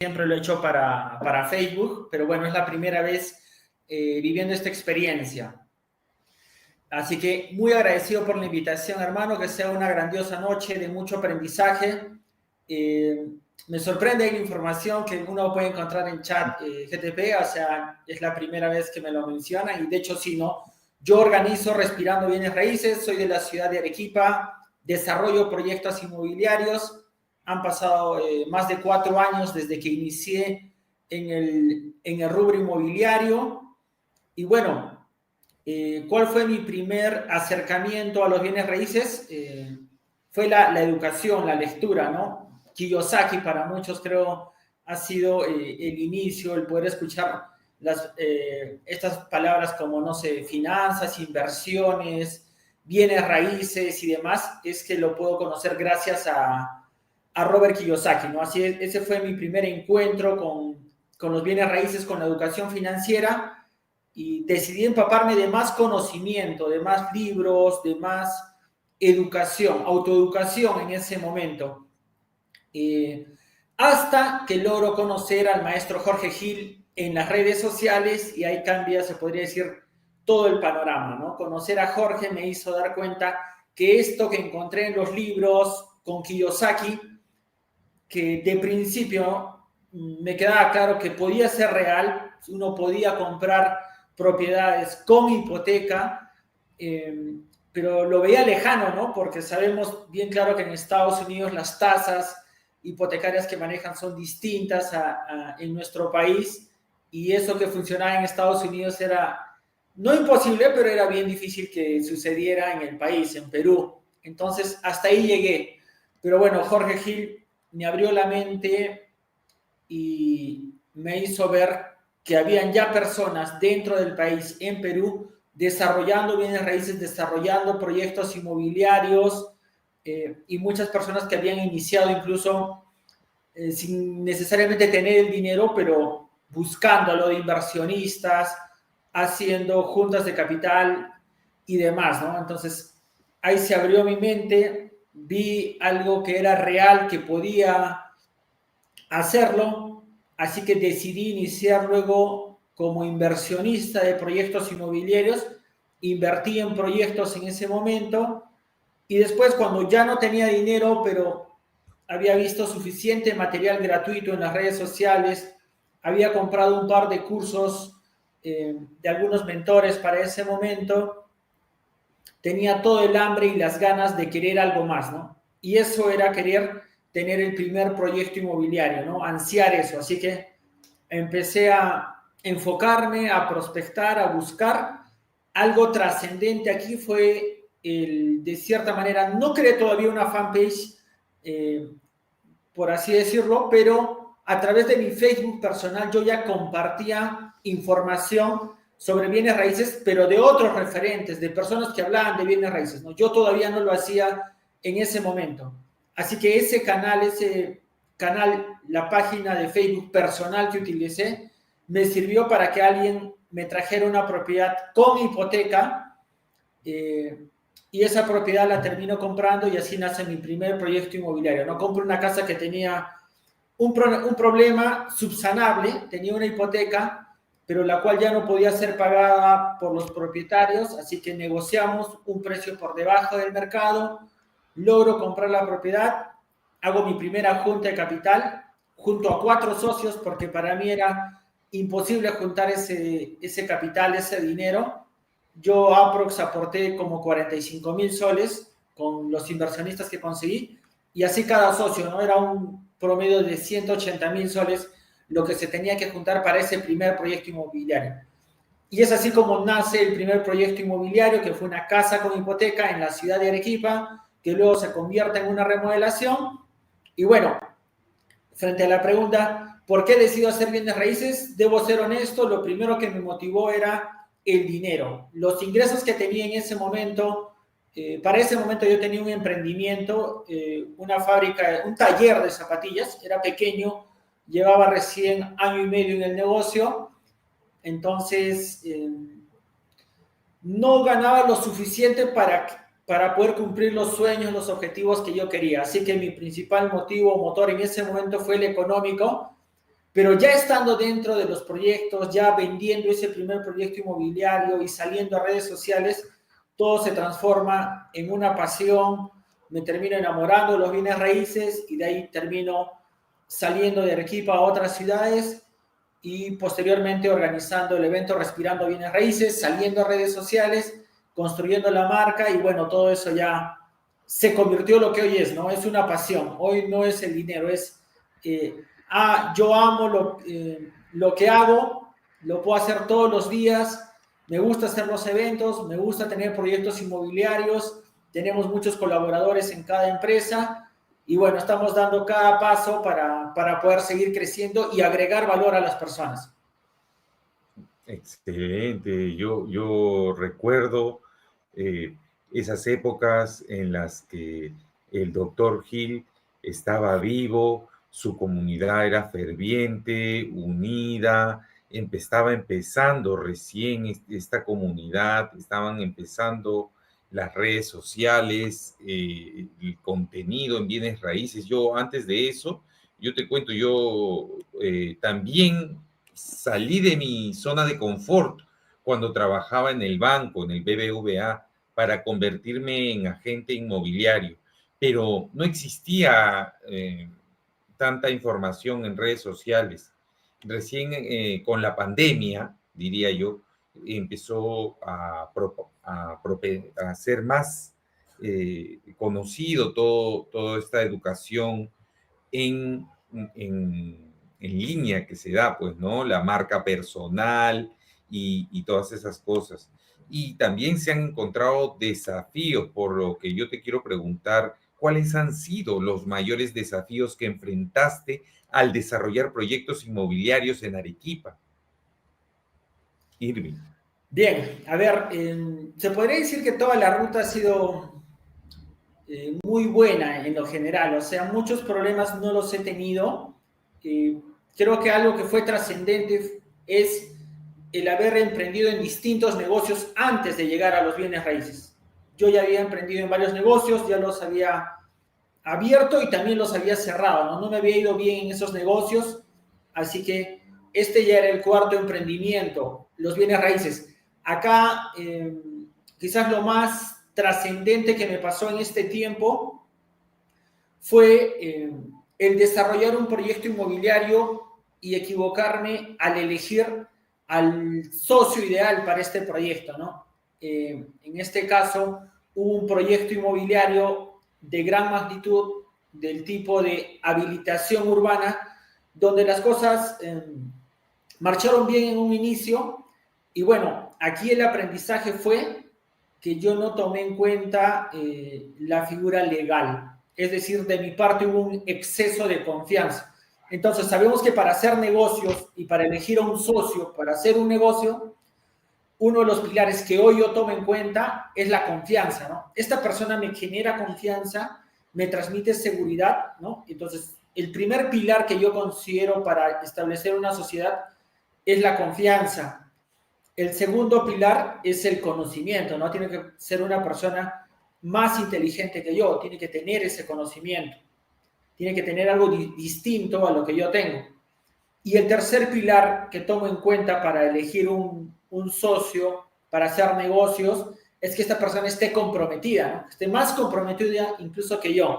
siempre lo he hecho para Facebook, pero bueno, es la primera vez viviendo esta experiencia. Así que muy agradecido por la invitación, hermano, que sea una grandiosa noche de mucho aprendizaje. Me sorprende la información que uno puede encontrar en chat GTP, o sea, es la primera vez que me lo mencionan y de hecho sí, ¿no? Yo organizo Respirando Bienes Raíces, soy de la ciudad de Arequipa, desarrollo proyectos inmobiliarios, han pasado más de 4 años desde que inicié en el rubro inmobiliario y bueno, ¿cuál fue mi primer acercamiento a los bienes raíces? Fue la educación, la lectura, ¿no? Kiyosaki para muchos creo ha sido el inicio, el poder escuchar estas palabras como, no sé, finanzas, inversiones, bienes raíces y demás, es que lo puedo conocer gracias a Robert Kiyosaki, ¿no? Así es, ese fue mi primer encuentro con los bienes raíces, con la educación financiera y decidí empaparme de más conocimiento, de más libros, de más educación, autoeducación en ese momento. Hasta que logro conocer al maestro Jorge Gil en las redes sociales y ahí cambia, se podría decir, todo el panorama, ¿no? Conocer a Jorge me hizo dar cuenta que esto que encontré en los libros con Kiyosaki, que de principio me quedaba claro que podía ser real, uno podía comprar propiedades con hipoteca, pero lo veía lejano, ¿no? Porque sabemos bien claro que en Estados Unidos las tasas hipotecarias que manejan son distintas en nuestro país y eso que funcionaba en Estados Unidos era no imposible, pero era bien difícil que sucediera en el país, en Perú. Entonces, hasta ahí llegué. Pero bueno, Jorge Gil me abrió la mente y me hizo ver que habían ya personas dentro del país, en Perú, desarrollando bienes raíces, desarrollando proyectos inmobiliarios y muchas personas que habían iniciado incluso sin necesariamente tener el dinero, pero buscándolo de inversionistas, haciendo juntas de capital y demás, ¿no? Entonces, ahí se abrió mi mente, vi algo que era real, que podía hacerlo, así que decidí iniciar luego como inversionista de proyectos inmobiliarios, invertí en proyectos en ese momento y después cuando ya no tenía dinero, pero había visto suficiente material gratuito en las redes sociales, había comprado un par de cursos de algunos mentores para ese momento, tenía todo el hambre y las ganas de querer algo más, ¿no? Y eso era querer tener el primer proyecto inmobiliario, ¿no? Ansiar eso. Así que empecé a enfocarme, a prospectar, a buscar. Algo trascendente aquí fue, de cierta manera, no creé todavía una fanpage, por así decirlo, pero a través de mi Facebook personal yo ya compartía información sobre bienes raíces, pero de otros referentes, de personas que hablaban de bienes raíces, ¿no? Yo todavía no lo hacía en ese momento. Así que ese canal, la página de Facebook personal que utilicé, me sirvió para que alguien me trajera una propiedad con hipoteca y esa propiedad la termino comprando y así nace mi primer proyecto inmobiliario. No compro una casa que tenía un problema subsanable, tenía una hipoteca, pero la cual ya no podía ser pagada por los propietarios, así que negociamos un precio por debajo del mercado, logro comprar la propiedad, hago mi primera junta de capital junto a 4 socios porque para mí era imposible juntar ese capital, ese dinero. Yo aporté como 45,000 soles con los inversionistas que conseguí y así cada socio, ¿no? Era un promedio de 180,000 soles lo que se tenía que juntar para ese primer proyecto inmobiliario. Y es así como nace el primer proyecto inmobiliario, que fue una casa con hipoteca en la ciudad de Arequipa, que luego se convierte en una remodelación. Y bueno, frente a la pregunta, ¿por qué decido hacer bienes raíces? Debo ser honesto, lo primero que me motivó era el dinero. Los ingresos que tenía en ese momento, para ese momento yo tenía un emprendimiento, una fábrica, un taller de zapatillas, era pequeño, llevaba recién año y medio en el negocio, entonces no ganaba lo suficiente para poder cumplir los sueños, los objetivos que yo quería. Así que mi principal motivo, motor en ese momento fue el económico. Pero ya estando dentro de los proyectos, ya vendiendo ese primer proyecto inmobiliario y saliendo a redes sociales, todo se transforma en una pasión, me termino enamorando de los bienes raíces y de ahí termino saliendo de Arequipa a otras ciudades y posteriormente organizando el evento Respirando Bienes Raíces, saliendo a redes sociales, construyendo la marca y bueno, todo eso ya se convirtió en lo que hoy es, ¿no? Es una pasión. Hoy no es el dinero, es, yo amo lo que hago, lo puedo hacer todos los días, me gusta hacer los eventos, me gusta tener proyectos inmobiliarios, tenemos muchos colaboradores en cada empresa y bueno, estamos dando cada paso para poder seguir creciendo y agregar valor a las personas. Excelente. Yo recuerdo esas épocas en las que el doctor Gil estaba vivo, su comunidad era ferviente, unida, estaba empezando recién esta comunidad, estaban empezando las redes sociales, el contenido en bienes raíces. Yo antes de eso, yo te cuento, yo también salí de mi zona de confort cuando trabajaba en el banco, en el BBVA, para convertirme en agente inmobiliario, pero no existía tanta información en redes sociales. Recién con la pandemia, diría yo, empezó a ser más conocido toda esta educación en, en línea que se da, pues, ¿no? La marca personal y todas esas cosas. Y también se han encontrado desafíos, por lo que yo te quiero preguntar, ¿cuáles han sido los mayores desafíos que enfrentaste al desarrollar proyectos inmobiliarios en Arequipa? Irving. Bien, a ver, se podría decir que toda la ruta ha sido muy buena en lo general, o sea, muchos problemas no los he tenido. Creo que algo que fue trascendente es el haber emprendido en distintos negocios antes de llegar a los bienes raíces. Yo ya había emprendido en varios negocios, ya los había abierto y también los había cerrado, ¿no? No me había ido bien en esos negocios, así que este ya era el cuarto emprendimiento, los bienes raíces. Acá, quizás lo más trascendente que me pasó en este tiempo fue el desarrollar un proyecto inmobiliario y equivocarme al elegir al socio ideal para este proyecto, ¿no? En este caso, hubo un proyecto inmobiliario de gran magnitud del tipo de habilitación urbana, donde las cosas marcharon bien en un inicio y bueno, aquí el aprendizaje fue que yo no tomé en cuenta la figura legal. Es decir, de mi parte hubo un exceso de confianza. Entonces, sabemos que para hacer negocios y para elegir a un socio para hacer un negocio, uno de los pilares que hoy yo tomo en cuenta es la confianza, ¿no? Esta persona me genera confianza, me transmite seguridad, ¿no? Entonces, el primer pilar que yo considero para establecer una sociedad es la confianza. El segundo pilar es el conocimiento, ¿no? Tiene que ser una persona más inteligente que yo, tiene que tener ese conocimiento, tiene que tener algo distinto a lo que yo tengo. Y el tercer pilar que tomo en cuenta para elegir un socio, para hacer negocios, es que esta persona esté comprometida, ¿no? Esté más comprometida incluso que yo.